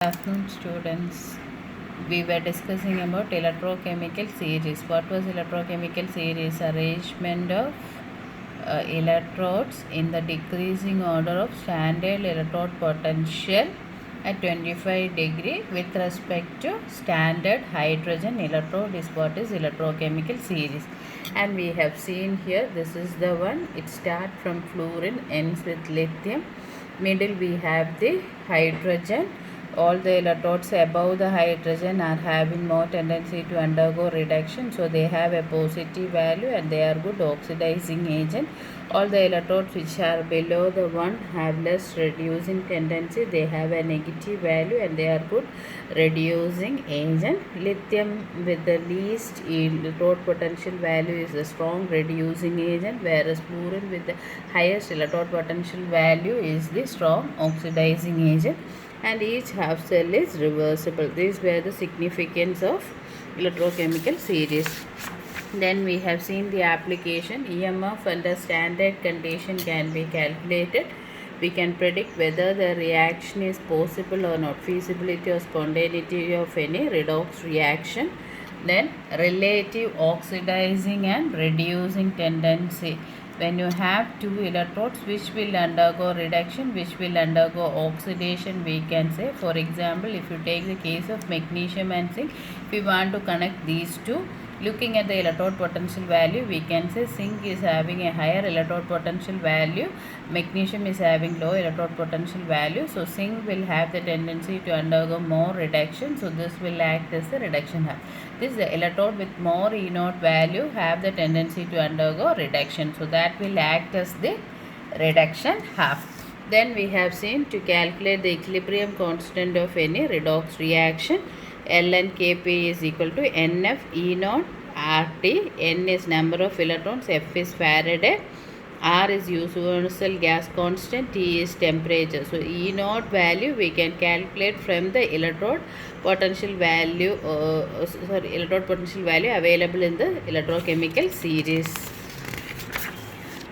Good afternoon, students. We were discussing about electrochemical series. What was electrochemical series? Arrangement of electrodes in the decreasing order of standard electrode potential at 25 degree with respect to standard hydrogen electrode is what is electrochemical series. And we have seen here, this is the one. It starts from fluorine, ends with lithium. Middle we have the hydrogen. All the electrodes above the hydrogen are having more tendency to undergo reduction, so they have a positive value and they are good oxidizing agent. All the electrodes which are below the one have less reducing tendency, they have a negative value and they are good reducing agent. Lithium with the least electrode potential value is a strong reducing agent, whereas fluorine with the highest electrode potential value is the strong oxidizing agent, and each half cell is reversible. These were the significance of electrochemical series. Then we have seen the application. EMF under standard condition can be calculated. We can predict whether the reaction is possible or not, feasibility or spontaneity of any redox reaction. Then relative oxidizing and reducing tendency. When you have two electrodes which will undergo reduction, which will undergo oxidation, we can say, for example, if you take the case of magnesium and zinc, if we want to connect these two, looking at the electrode potential value, we can say zinc is having a higher electrode potential value, magnesium is having low electrode potential value, so zinc will have the tendency to undergo more reduction, so this will act as the reduction hub. This electrode with more E naught value have the tendency to undergo reduction, so that will act as the reduction half. Then we have seen to calculate the equilibrium constant of any redox reaction, ln Kp is equal to Nf E naught RT. N is number of electrons, F is Faraday, R is universal gas constant, T is temperature. So E naught value we can calculate from the electrode potential value electrode potential value available in the electrochemical series.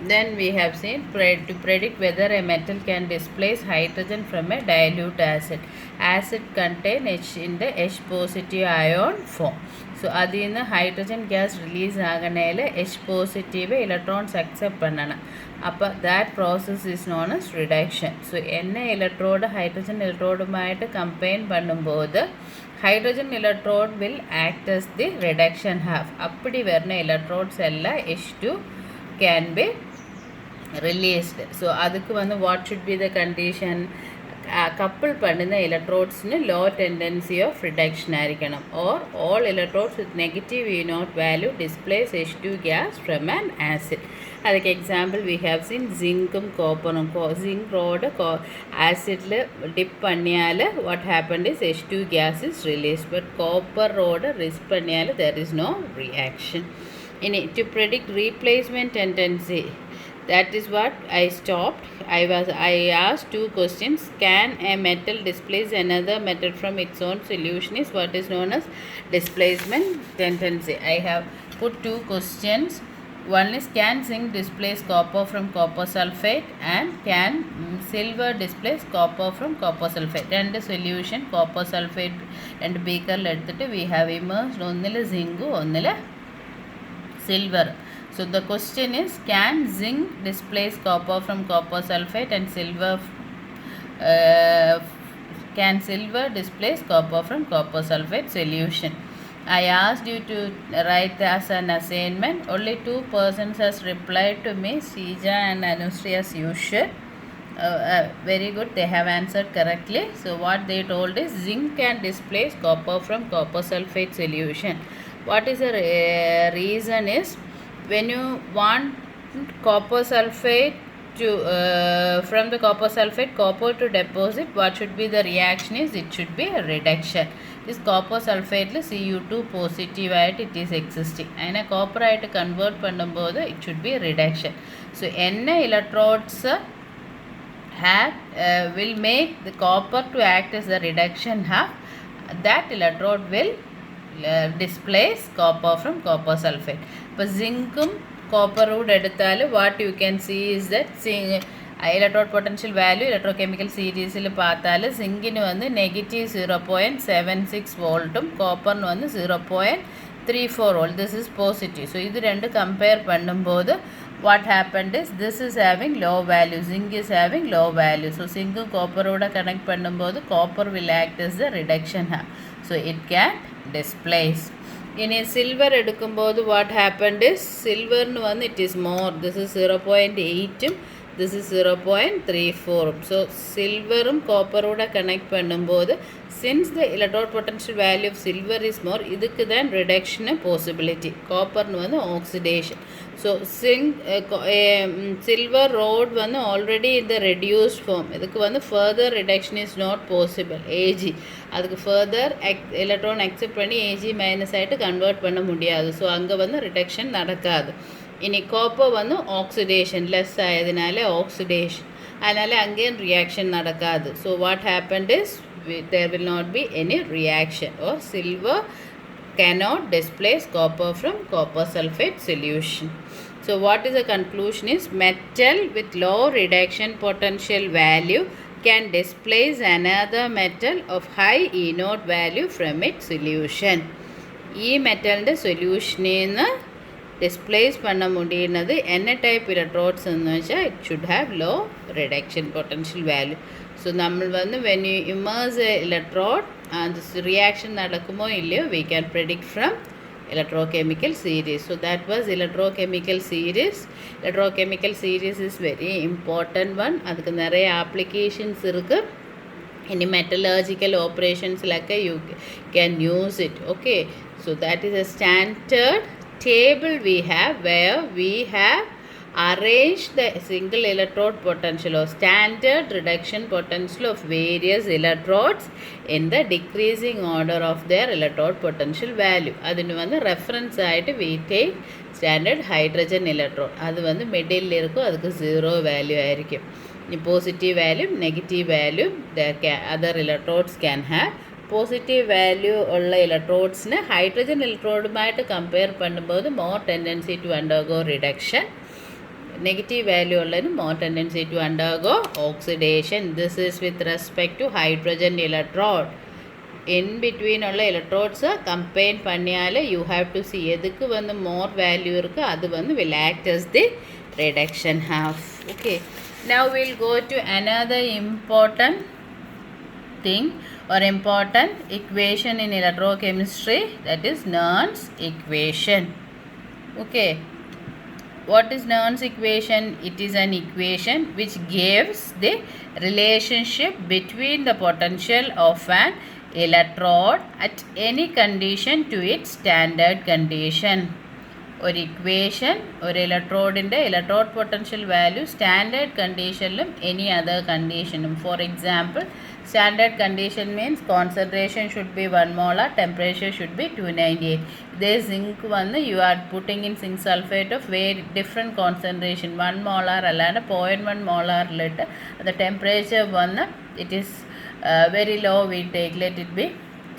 Then we have seen to predict whether a metal can displace hydrogen from a dilute acid. Acid contain H in the H positive ion form. So அதில் இருந்து hydrogen gas release ஆகணையில் H positive electrons accept பண்ணணும். அப்போ that process is known as reduction. So என்ன electrode hydrogen electrode combine பண்ணும்போது hydrogen electrode will act as the reduction half. அப்படி வரன electrodes எல்லாம் H2 can be released. So அதுக்கு what should be the condition? Couple பண்ணின electrodes low tendency of reduction ஆரிக்கணும், or all electrodes with negative E naught value displace H2 gas from an acid. அதுக்கு example we have seen zinkum copperum. Zinc rod acid dip பண்ணியால what happened is H2 gas is released, but copper rod risk பண்ணியால there is no reaction. To predict replacement tendency, that is what I stopped. I asked two questions. Can a metal displace another metal from its own solution is what is known as displacement tendency. I have put two questions. One is, can zinc displace copper from copper sulfate, and can silver displace copper from copper sulfate? And the solution copper sulfate and beaker we have immersed onnilla zinc onnilla silver. So the question is, can zinc displace copper from copper sulfate, and can silver displace copper from copper sulfate? Solution. I asked you to write as an assignment. Only 2 persons has replied to me, Sija and Anusri as usual. Very good, they have answered correctly. So what they told is zinc can displace copper from copper sulfate solution. What is the reason is, when you want copper sulfate to from the copper sulfate copper to deposit, what should be the reaction is, it should be a reduction. This copper sulfate Cu2 positive it is existing, and a copper convert பண்ணும்போது it should be a reduction. So என்ன electrodes have will make the copper to act as the reduction half, that electrode will displace copper from copper sulfate. இப்போ zinc copper wood எடுத்தாலும் what you can see is that electrode potential value electrochemical series பார்த்தால் சிங்கிന് வந்து negative 0.76 வோல்ட்டும் காப்பர்னு வந்து 0.34 volt. This is positive. So இது ரெண்டு compare பண்ணும்போது what happened is this is having low value, zinc is having low value. So zinc copper-ஓட connect பண்ணும்போது copper will act as the reduction half. So it can displace. In a silver எடுக்கும்போது what happened is silver one it is more, this is 0.8, this is 0.34. So silver copper ஓட connect பண்ணும்போது since the electrode potential value of silver is more, இதுக்கு தான் reduction possibility, copper வந்து oxidation. So silver rod வந்து already in the reduced form, இதுக்கு வந்து further reduction is not possible, Ag அதுக்கு further electron accept பண்ணி Ag minus ஆயிட்டு convert பண்ண முடியாது. ஸோ அங்கே வந்து reduction நடக்காது. இனி காப்பர் வந்து ஆக்சிடேஷன் லெஸ் ஆயதுனால ஆக்சிடேஷன், அதனால் அங்கேயும் ரியாக்ஷன் நடக்காது. So what happened is there will not be any reaction, or silver cannot displace copper from copper sulfate solution. So what is the conclusion is metal with low reduction potential value can displace another metal of high E0 value from its solution. E metal the solution in displace பண்ண முடியுனது என்ன type electrodes வச்சா it should have low reduction potential value. So நம்ம வந்து when you immerse a electrode and this reaction நடக்குமோ இல்லையோ we can predict from electrochemical series. So that was electrochemical series. Electrochemical series is very important one. அதுக்கு நிறைய applications இருக்கு. In metallurgical operations like you can use it. Okay, so that is a standard table we have where we have arranged the single electrode potential or standard reduction potential of various electrodes in the decreasing order of their electrode potential value. adinu vandu reference aayittu we take standard hydrogen electrode, adu vandu middle irukku, adukku 0 value aayirukku. Positive value, negative value, other electrodes can have. Positive value உள்ள electrodes hydrogen electrode மாயிட்டு compare பண்ணும்போது more tendency to undergo reduction. Negative value உள்ள more tendency to undergo oxidation. This is with respect to hydrogen electrode. In between உள்ள electrodes compare பண்ணியால you have to see எதுக்கு வந்து more value இருக்கு, அது வந்து will act as the reduction half. Okay, now we'll go to another important thing or important equation in electrochemistry, that is Nernst equation. Okay, what is Nernst equation? It is an equation which gives the relationship between the potential of an electrode at any condition to its standard condition. ഒരു equation ഒരു ഇലക്ട്രോഡിൻ്റെ electrode potential value standard കണ്ടീഷനിലും any other കണ്ടീഷനും. For example, standard condition means concentration should be 1 molar, temperature should be 298. ഇതേ zinc വന്ന് you are putting in zinc sulphate of very different concentration 1 molar അല്ലാണ്ട് 0.1 molarലിട്ട് അത് temperature വന്ന് it is very low, we take let it be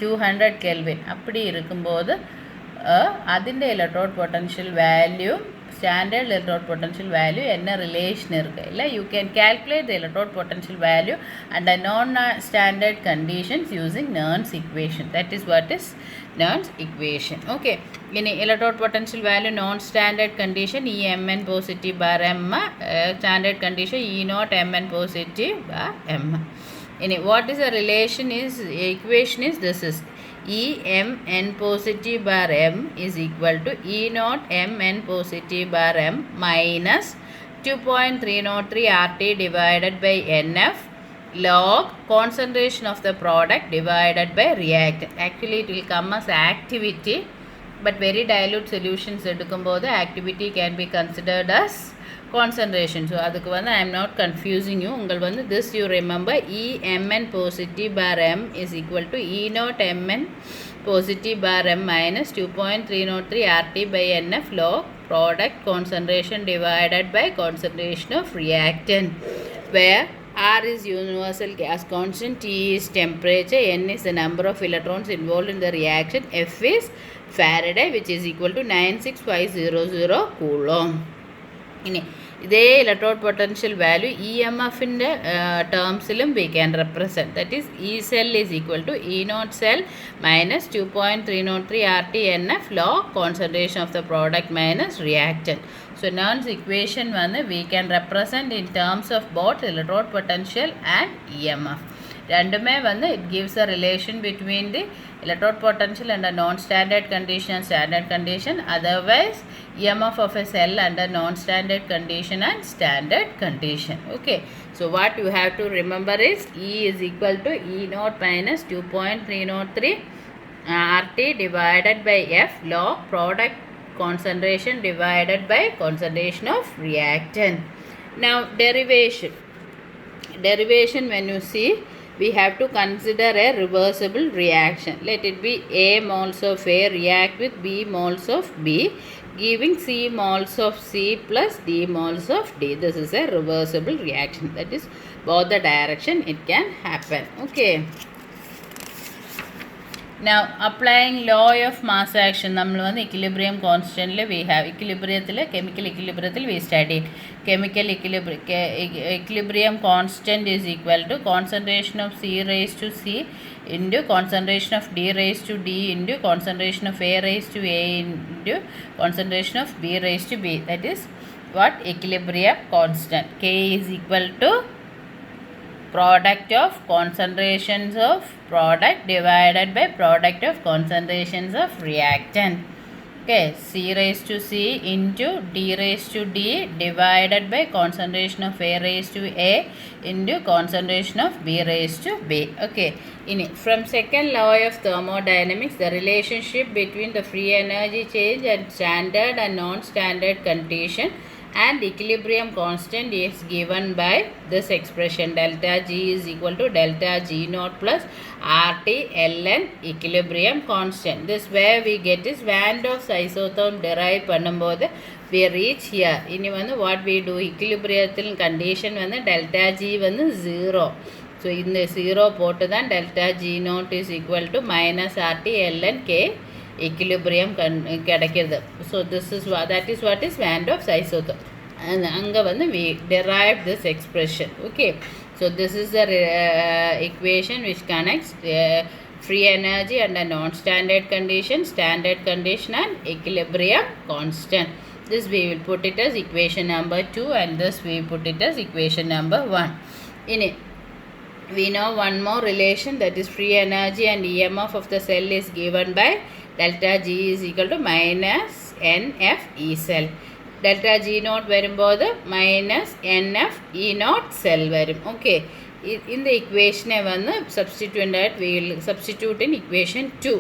200 Kelvin. அப்படி இருக்கும்போது അതിൻ്റെ electrode potential value standard electrode potential value എന്ന റിലേഷൻ ഇருக்கு ഇല്ല. You can calculate the electrode potential value under non standard conditions using Nernst equation. That is what is Nernst equation. Okay, ഇനി electrode potential value non standard condition EMN positive bar M, standard condition E0 MN positive bar M. ഇനി what is the relation is equation is this is EMN positive bar M is equal to E0 MN positive bar M minus 2.303 RT divided by NF log concentration of the product divided by reactant. Actually it will come as activity, but very dilute solutions edukumbodhu activity can be considered as concentration. So adukku vandu I am not confusing you. Ungal vandu this you remember, EMN positive bar M is equal to E0 MN positive bar M minus 2.303 RT by NF log product concentration divided by concentration of reactant, where R is universal gas constant, T is temperature, N is the number of electrons involved in the reaction, F is Faraday, which is equal to 96500 Coulomb. ഇതേ electrode potential value E M എഫിൻ്റെ ടേംസിലും we can represent. That is E cell is equal to E naught cell minus 2.303 RT/NF log concentration of the product minus reactant. So Nernst equation வந்து we can represent in terms of both electrode potential and EMF. രണ്ടുമേ வந்து it gives a relation between the electrode potential under non-standard condition and standard condition. Otherwise EMF of a cell under non-standard condition and standard condition. Okay, so what you have to remember is E is equal to E naught minus 2.303 RT divided by F log product concentration divided by concentration of reactant. Now derivation when you see, we have to consider a reversible reaction. Let it be A moles of A react with B moles of B, giving C moles of C plus D moles of D. This is a reversible reaction. That is both the direction it can happen. Okay. Now applying law of mass action, നമ്മൾ വന്ന് equilibrium constantly we have equilibrium chemical equilibrium we studied chemical equilibrium constant is equal to concentration of C raised to C into concentration of D raised to D into concentration of A raised to A into concentration of B raised to B. That is what equilibrium constant. K is equal to product of concentrations of product divided by product of concentrations of reactant. Okay, C raised to C into D raised to D divided by concentration of A raised to A into concentration of B raised to B. Okay, from second law of thermodynamics, the relationship between the free energy change and standard and non-standard condition and equilibrium constant is given by this expression. Delta G is equal to delta G naught plus RT ln equilibrium constant. This where we get is van der Waals isotherm derive பண்ணும்போது we reach here. இனி வந்து what we do, equilibrium condition வந்து delta G வந்து 0. So இந்த 0 போட்டு தான் delta G naught is equal to minus RT ln K equilibrium கிடைக்கிறது. So this is that is what is van der Waals isotherm, and அங்கே வந்து we derived this expression. Okay, so this is the equation which connects free energy under non-standard condition, standard condition and equilibrium constant. This we will put it as equation number 2 and this we put it as equation number 1. In it we know one more relation, that is free energy and EMF of the cell is given by delta G is equal to minus NF E cell. Delta G naught வரும்போது minus NF E naught cell வரும். Okay, in the equation வந்து substitute that we will substitute in equation 2.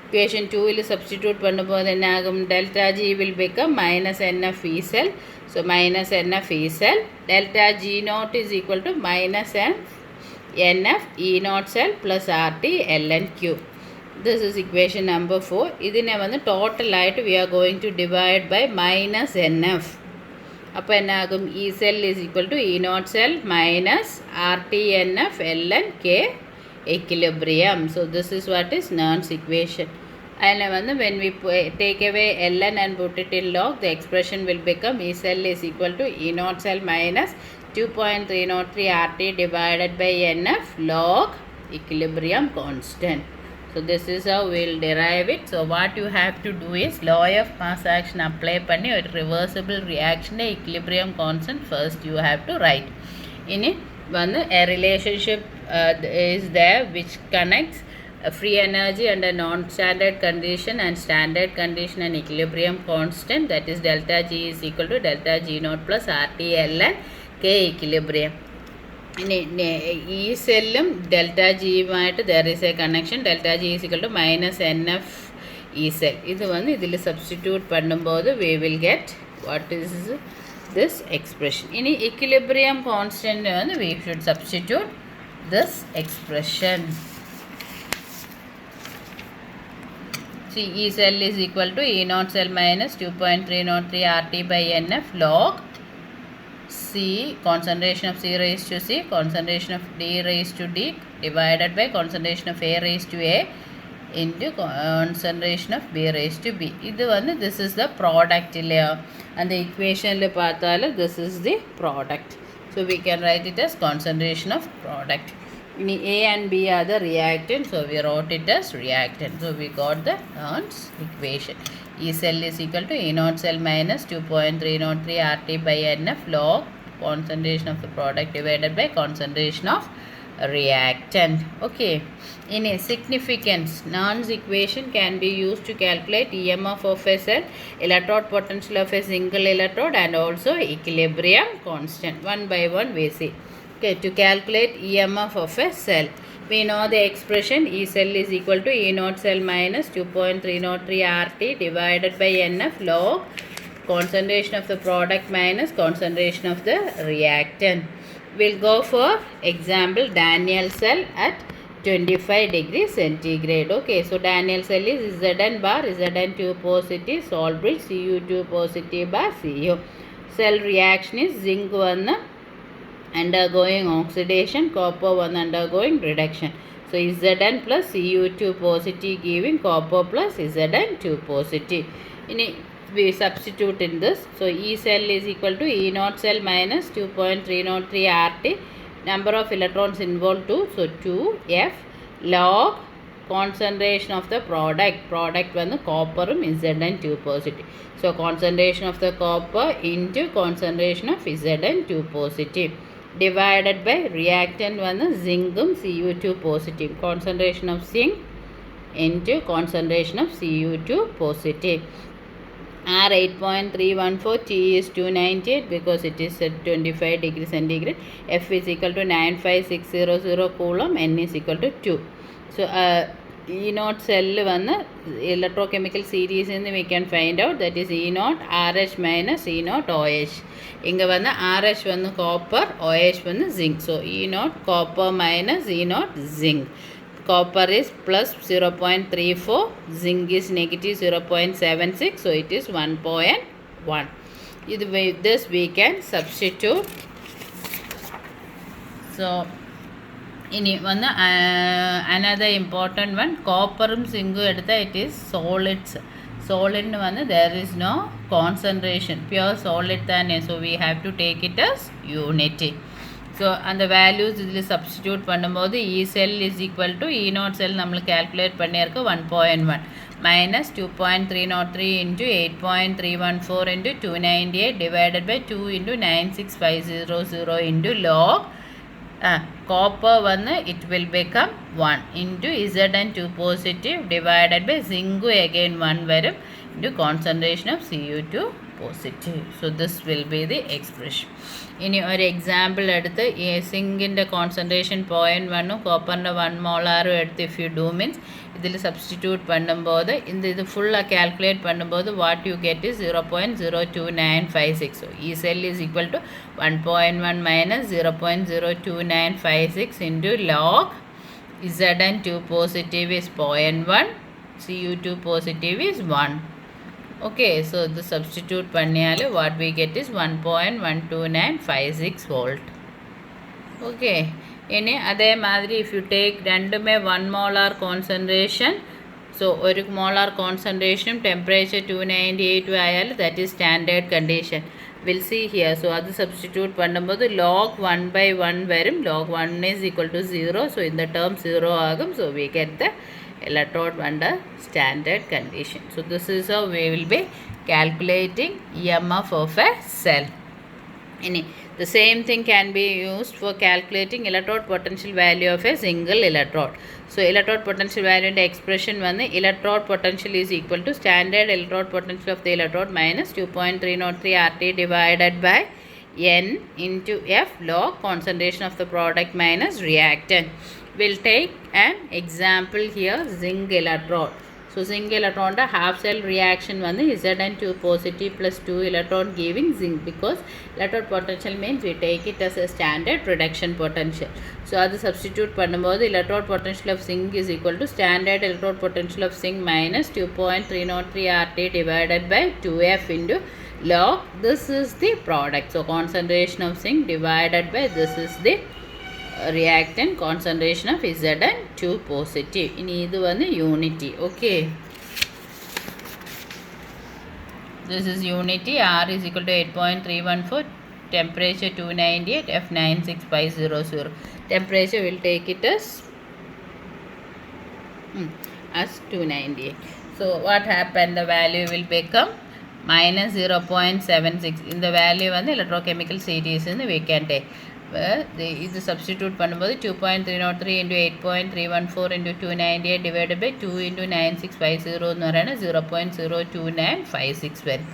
Equation 2 will substitute பண்ணும்போது என்ன ஆகும், delta G will become minus NF E cell. So minus NF E cell, delta G naught is equal to minus NF E naught cell plus RT ln Q. This is equation number 4. ഇതിനെ வந்து total ആയിട്ട് we are going to divide by minus NF. അപ്പോൾ എന്നാകും, E cell is equal to E naught cell minus RT NF ln K equilibrium. So this is what is Nernst equation. And when we take away ln and put it in log, the expression will become E cell is equal to E naught cell minus 2.303 RT divided by NF log equilibrium constant. So this is how we will derive it. So what you have to do is law of mass action apply பண்ணி ஒரு reversible reaction equilibrium constant first you have to write. இனி வந்து a relationship is there which connects free energy under non-standard condition and standard condition and equilibrium constant, that is delta G is equal to delta G naught plus RT ln K equilibrium. E cellum delta G ആയിട്ട് there is a connection, delta G is equal to minus NF E cell. இது வந்து இதில் substitute பண்ணும்போது we will get what is this expression. இனி equilibrium constant வந்து we should substitute this expression. See, E cell is equal to E naught cell minus 2.303 RT by NF log C, concentration of C raised to C, concentration of D raised to D divided by concentration of A raised to A into concentration of B raised to B. This is the product layer, and the equation this is the product. So we can write it as concentration of product. A and B are the reactant, so we wrote it as reactant. So we got the Nernst equation. E cell is equal to E naught cell minus 2.303 RT by NF log concentration of the product divided by concentration of reactant. Okay. In a significance, Nernst equation can be used to calculate EMF of a cell, electrode potential of a single electrode, and also equilibrium constant. One by one we see. Okay, to calculate EMF of a cell, we know the expression E cell is equal to E naught cell minus 2.303 RT divided by NF log concentration of the product minus concentration of the reactant. We'll go for example Daniell cell at 25 degrees centigrade. Okay, so Daniell cell is Zn bar, Zn2 positive, salt bridge, Cu2 positive bar, Cu. Cell reaction is zinc 1 undergoing oxidation, copper 1 undergoing reduction. So Zn plus Cu2 positive giving copper plus Zn2 positive. We substitute in this. So E cell is equal to E naught cell minus 2.303 RT. Number of electrons involved 2. So 2F log concentration of the product. Product when the copper is Zn2 positive. So concentration of the copper into concentration of Zn2 positive divided by reactant when the zinc Cu2 positive. Concentration of zinc into concentration of Cu2 positive. R 8.314, T is 298 because it is at 25 degrees centigrade. F is equal to 95600 coulomb. N is equal to 2. So E naught cell electrochemical series we can find out, that is E naught RH minus E naught OH. Inga RH copper, OH zinc. So E naught copper minus E naught zinc. Copper is plus 0.34, zinc is negative 0.76, so it is 1.1. With this we can substitute. So another important one, copper zinc it is solids. Solid there is no concentration, pure solid so we have to take it as unity. So and the values substitute பண்ணும்போது E cell is equal to E naught cell നമ്മൾ calculate பண்ணியிருக்க 1.1 minus 2.303 into 8.314 into 298 divided by 2 into 96500 into log copper it will become 1 into Zn2 positive divided by zinc again 1 varum into concentration of Cu2 positive. So this will be the expression. In your example zinc in the concentration 0.1 copper 1 molar if you do means this substitute பண்ணும்போது இந்த full calculate பண்ணும்போது what you get is 0.02956. So E cell is equal to 1.1 minus 0.02956 into log Zn2 positive is 0.1, Cu2 positive is 1. Okay, so the substitute panniyale what we get is 1.12956 volt. Okay, in adhe madri if you take rendume 1 molar concentration, so 1 molar concentration temperature 298 ayal, that is standard condition. We'll see here. So adu substitute பண்ணும்போது log 1 by 1 varum, log 1 is equal to 0, so in the term 0 agum, so we get the electrode under standard condition. So this is how we will be calculating EMF of a cell. The same thing can be used for calculating electrode potential value of a single electrode. So electrode potential value in the expression electrode potential is equal to standard electrode potential of the electrode minus 2.303 RT divided by N into F log concentration of the product minus reactant. We'll take an example here, zinc electrode. So zinc electron half cell reaction Zn2 positive plus 2 electron giving zinc, because electrode potential means we take it as a standard reduction potential. So the substitute பண்ணும்போது electrode potential of zinc is equal to standard electrode potential of zinc minus 2.303 RT divided by 2F into log this is the product. So concentration of zinc divided by this is the reactant concentration of Zn 2 positive. ഇനി ഇത് വന്ന് unity. Okay. This is unity. R is equal to 8.314. Temperature 298. F 96500. Temperature will take it as 298. So what happened? The value will become minus 0.76. In the value on the electrochemical series in the we can take. This substitute பண்ணும்போது 2.303 into 8.314 into 298 divided by 2 into 9650 എന്ന് പറയുന്നത് 0.02956 വരും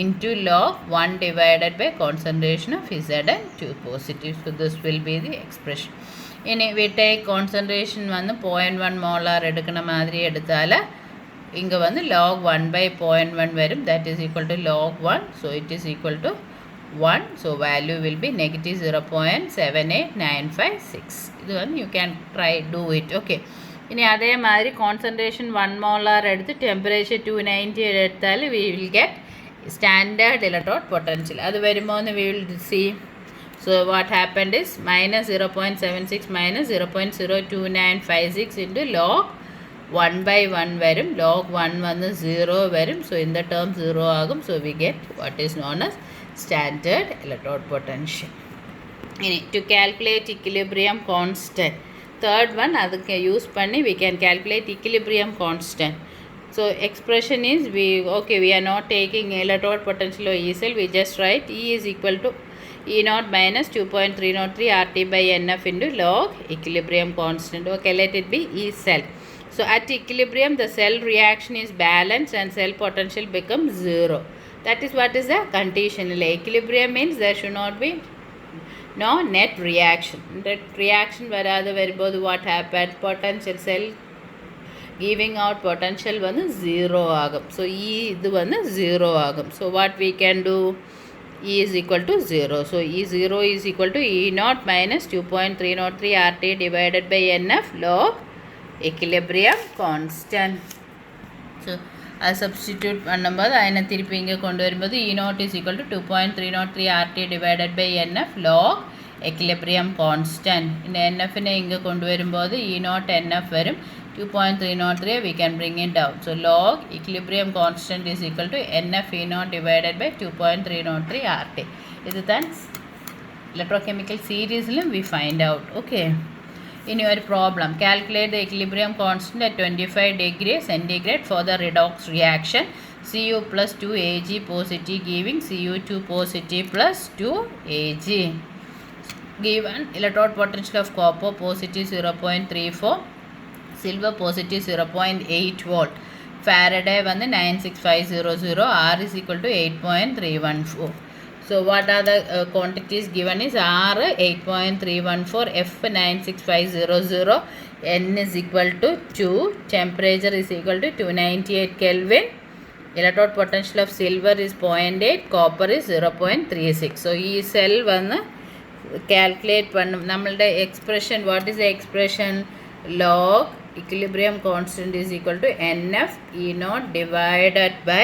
into log 1 divided by concentration of Zn 2 positive. So this will be the expression. ഇനി we take concentration വന്ന് 0.1 molar എടുക്കുന്ന മാതിരി എടുത്താൽ ഇങ്ങ് വന്ന് log 1 by 0.1 വരും. That is equal to log 1. So it is equal to 1. So value will be negative 0.78956. This one you can try do it. Okay. ഇനി അതേമാതിരി concentration 1 molar എടുത്ത് temperature 290 എടുത്താൽ we will get standard electrode potential. അത് വരുമ്പോൾ we will see. So what happened is minus 0.76 minus 0.02956 into log 1 by 1 varum. Log 1 vanu 0 varum. So in the term 0 agum. So we get what is known as standard electrode potential. To calculate equilibrium constant. Third one adukku use panni we can calculate equilibrium constant. So expression is we are not taking electrode potential or E cell. We just write E is equal to E naught minus 2.303 RT by NF into log equilibrium constant. Okay, let it be E cell. So at equilibrium the cell reaction is balanced and cell potential becomes 0. That is what is the conditional. Equilibrium means there should not be no net reaction. Net reaction varada varibodhu what happened? Potential cell giving out potential vannu 0 agum. So E idu vannu 0 agum. So what we can do? E is equal to 0. So E0 is equal to E naught minus 2.303 RT divided by NF log equilibrium constant. So I substitute பண்ணும்போது அதனை திருப்பி இங்கே கொண்டு வரும்போது E naught is equal to 2.303 RT divided by NF log equilibrium constant. இந்த NF-னை இங்கே கொண்டு வரும்போது E naught NF வரும். 2.303 we can bring it down. So log equilibrium constant is equal to NF E naught divided by 2.303 RT. This is the electrochemical series we find out. Okay. In your problem, calculate the equilibrium constant at 25 degrees centigrade for the redox reaction. Cu plus 2 Ag positive giving Cu2 positive plus 2 Ag. Given electrode potential of copper positive 0.34, silver positive 0.8 volt, Faraday வந்து 96500, R is equal to 8.314. So what are the quantities given is R 8.314, F 96500, N is equal to 2, temperature is equal to 298 Kelvin, electrode potential of silver is 0.8, copper is 0.36. So E cell vannu calculate pannum nammude expression. What is the expression? Log equilibrium constant is equal to NF E naught divided by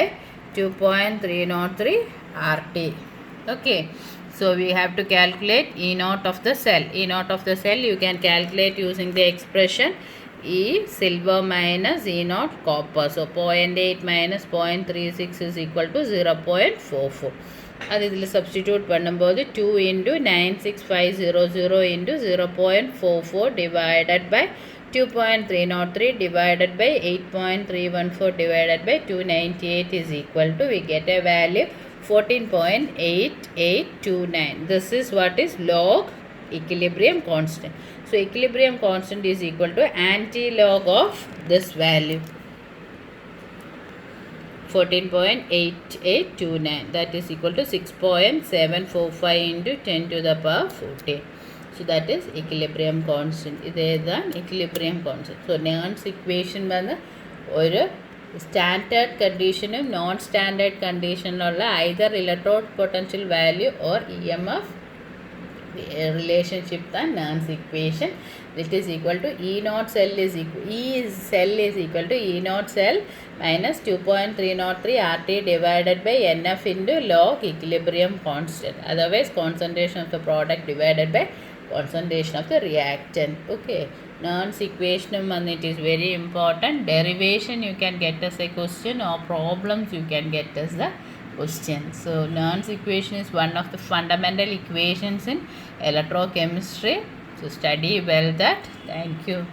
2.303 RT. Okay, so we have to calculate E naught of the cell. E naught of the cell you can calculate using the expression E silver minus E naught copper. So 0.8 minus 0.36 is equal to 0.44. அது இதில் substitute பண்ணும்போது 2 into 96500 into 0.44 divided by 2.303 divided by 8.314 divided by 298 is equal to, we get a value 14.8829. This is what is log equilibrium constant. So equilibrium constant is equal to anti-log of this value 14.8829. That is equal to 6.745 into 10 to the power 14. So that is equilibrium constant. This is the equilibrium constant. So Nernst equation வந்து ஒரு standard condition non standard condition உள்ள either electrode potential value or EMF relationship தான் Nernst equation. It is equal to E naught cell is equal, cell is equal to E naught cell minus 2.303 RT divided by NF into log equilibrium constant. Otherwise concentration of the product divided by concentration of the reactant. Okay, Nernst equation and it is very important. Derivation you can get as a question, or problems you can get as the question. So Nernst equation is one of the fundamental equations in electrochemistry. So study well that. Thank you.